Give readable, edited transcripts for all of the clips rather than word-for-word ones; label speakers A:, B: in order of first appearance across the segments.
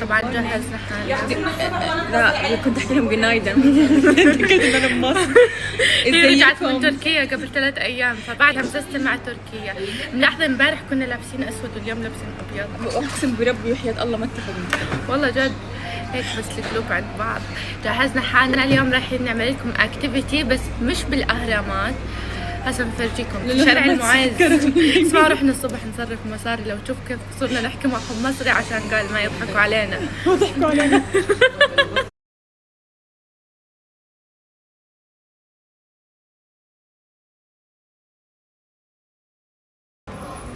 A: طبعا جهزنا حالنا.
B: لا كنت احكي لهم جنايدا تذكرت ان انا بمصر.
A: هي رجعت من تركيا قبل 3 أيام، فبعدها مسستم مع تركيا. ملاحظة امبارح كنا لابسين اسود واليوم لابسين ابيض.
B: اقسم بربي وحياة الله ما اتفقنا
A: والله جد هيك، بس القلوب عند بعض. جهزنا حالنا اليوم رايحين نعمل لكم اكتيفيتي بس مش بالاهرامات، هسه بنفرجيكم في شارع المعز. اسمعوا رحنا الصبح نصرف مصاري، لو تشوف كيف صرنا نحكي معهم مصري عشان قال ما يضحكوا علينا.
B: ما ضحكوا علينا.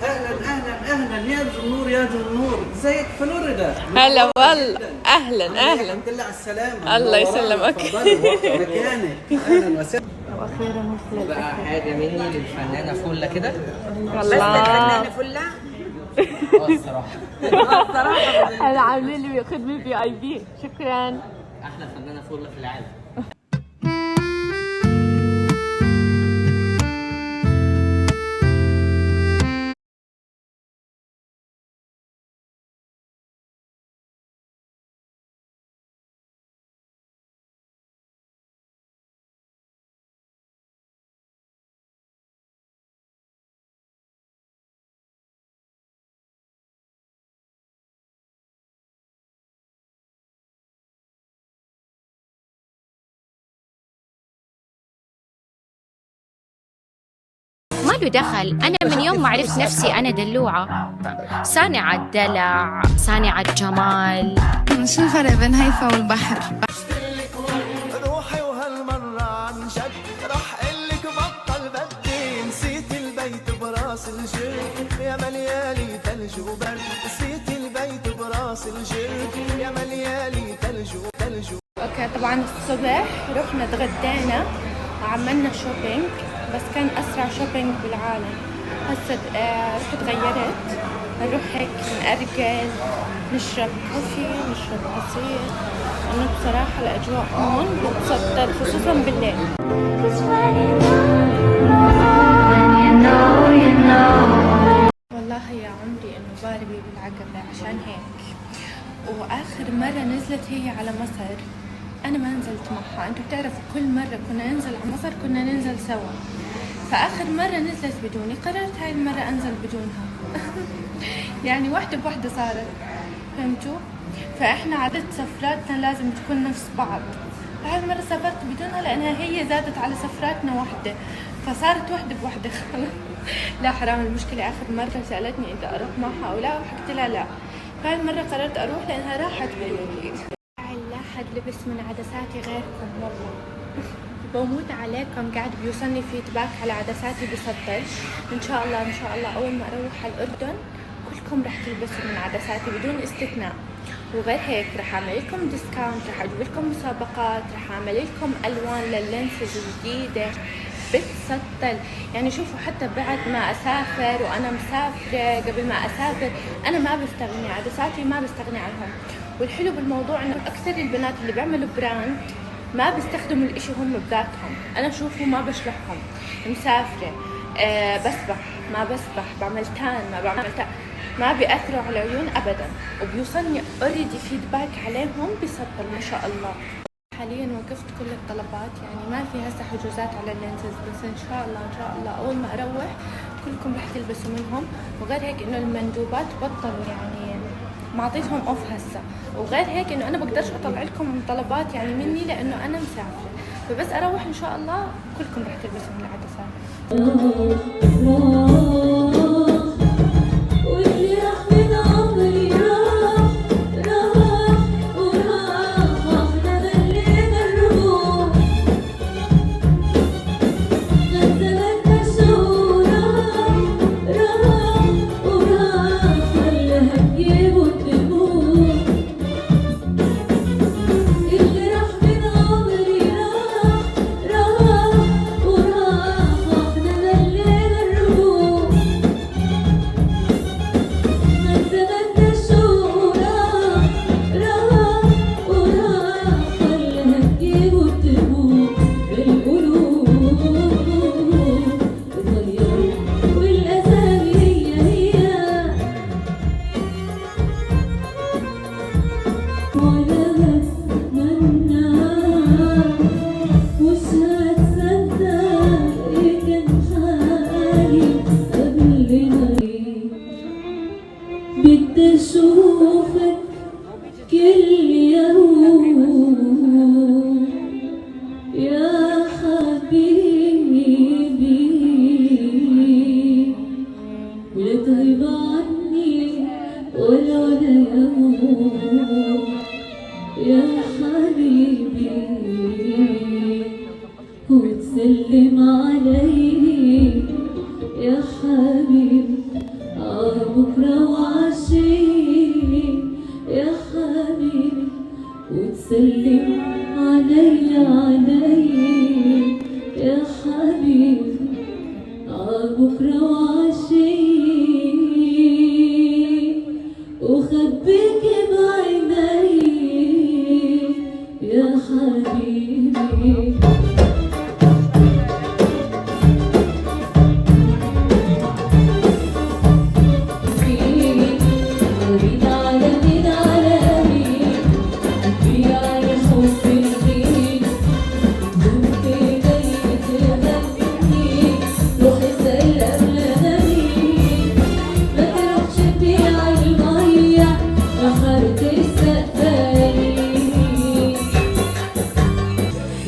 C: اهلا يا جمهور يا جمهور، ازيك فلوريدا؟
B: هلا والله، اهلا
C: الحمد لله على السلامة.
B: الله يسلمك.
C: تفضلي وقف مكانك. اهلا وسهلا.
A: واخيرا وصلت
D: بقى حاجه مني للفنانه فله كده.
B: الله
D: فله الصراحه
B: انا عاملين لي خدمه VIP. شكرا.
D: احلى فنانه فله في العالم.
E: ما له دخل. أنا من يوم ما عرفت نفسي أنا دلوعة، صانعة دلع، صانعة جمال.
F: شو الفرق بين هيفا والبحر؟
G: روحي وهالمرة عن شد راح قلك بطل بدي، نسيت البيت براس الجرد يا مليالي ثلج وبرد، نسيت البيت براس الجرد يا مليالي ثلج وثلج.
A: اوكي طبعا الصبح رحنا تغدينا وعملنا شوبينج، بس كان اسرع شوبينج بالعالم. هسه رحت غيرت، نروح هيك نأرجل، نشرب كوفي، نشرب عصير، لأنه بصراحة الأجواء هون بتسطر خصوصا بالليل. والله يا عمري إنه باربي بالعقبة عشان هيك. وآخر مرة نزلت هي على مصر أنا ما نزلت معها. أنتوا بتعرفوا كل مرة كنا ننزل على مصر كنا ننزل سوا، فآخر مرة نزلت بدوني، قررت هاي المرة أنزل بدونها. يعني واحدة بواحدة صارت، فهمتوا؟ فإحنا عدد سفراتنا لازم تكون نفس بعض. فهاي المرة سافرت بدونها لأنها هي زادت على سفراتنا واحدة، فصارت واحدة بواحدة. لا حرام، المشكلة آخر مرة سألتني إذا أروح معها أو لا، وحكيت لها لا. فهاي المرة قررت أروح لأنها راحت بدوني. لا حد لبس من عدساتي غيركم والله. بموت عليكم، قاعد بيوصلني فيدباك على عدساتي بسطل. ان شاء الله ان شاء الله اول ما اروح على الاردن كلكم رح تلبسوا من عدساتي بدون استثناء. وغير هيك رح اعمل لكم ديسكاونت، رح اجيب لكم مسابقات، رح اعمل لكم الوان لللينسز الجديده بتسطل. يعني شوفوا حتى بعد ما اسافر وانا مسافره قبل ما اسافر انا ما بستغني، عدساتي ما بستغني عنهم. والحلو بالموضوع انه اكثر البنات اللي بيعملوا براند ما بيستخدموا الاشي هم بذاتهم. انا اشوفهم ما بشلحهم، مسافرة بسبح ما بسبح، بعمل تان ما بعمل تان، ما بيأثروا على العيون ابدا، وبيوصلني اوريدي فيدباك عليهم بسطل ما شاء الله. حاليا وقفت كل الطلبات، يعني ما في هسه حجوزات على اللينسز، بس ان شاء الله ان شاء الله اول ما اروح كلكم رح تلبسوا منهم. وغير هيك انه المندوبات بطلوا، يعني ما اعطيتهم اوف هسه. وغير هيك انه انا بقدرش اطلع لكم طلبات يعني مني لانه انا مسافره، فبس اروح ان شاء الله كلكم رح تلبسوا من العدسات.
B: بدي اشوفك كل يوم يا حبيبي، ولا تغيب عني ولا يوم يا حبيبي، وتسلم علي يا حبيبي عبكرة وعشية يا حبيبي، وتسلم علي يا حبيبي عبكرة وعشية، وخبيك بعيني يا حبيبي.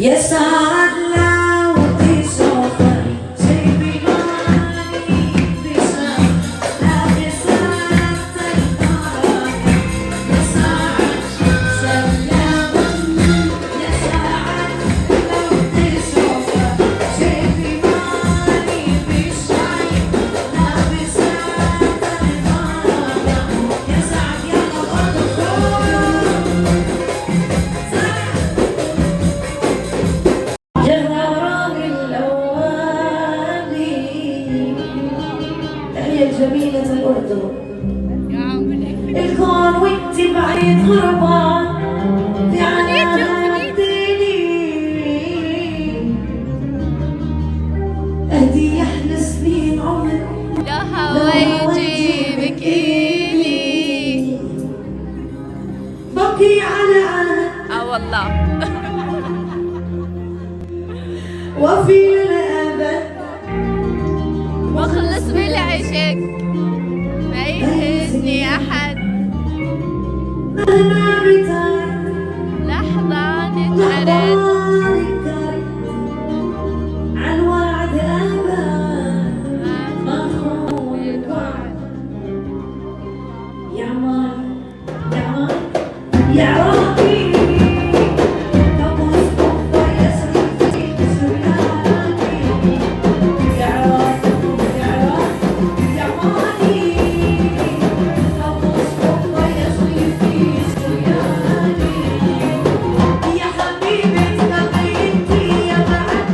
H: يا سعد لو تسافر سيبي ماني بسام لا بسام تلقاك يا سعد سلامني يا سعد لو تسافر سيبي ماني بسام لا بسام تلقاك يا سعد يا جميلة الأردن الكون وانت بعيد غربان تعالي اهدي احلى سنين عمر
A: لا هوا يجيبك إلي
H: بقي على
A: والله
H: وفي الأبد
A: بخلص بالعشق ما يهزني أحد
H: مهما بتعد
A: لحظة نتعرض
H: عن وعد أبد ما خون الوعد يا مان يا ربي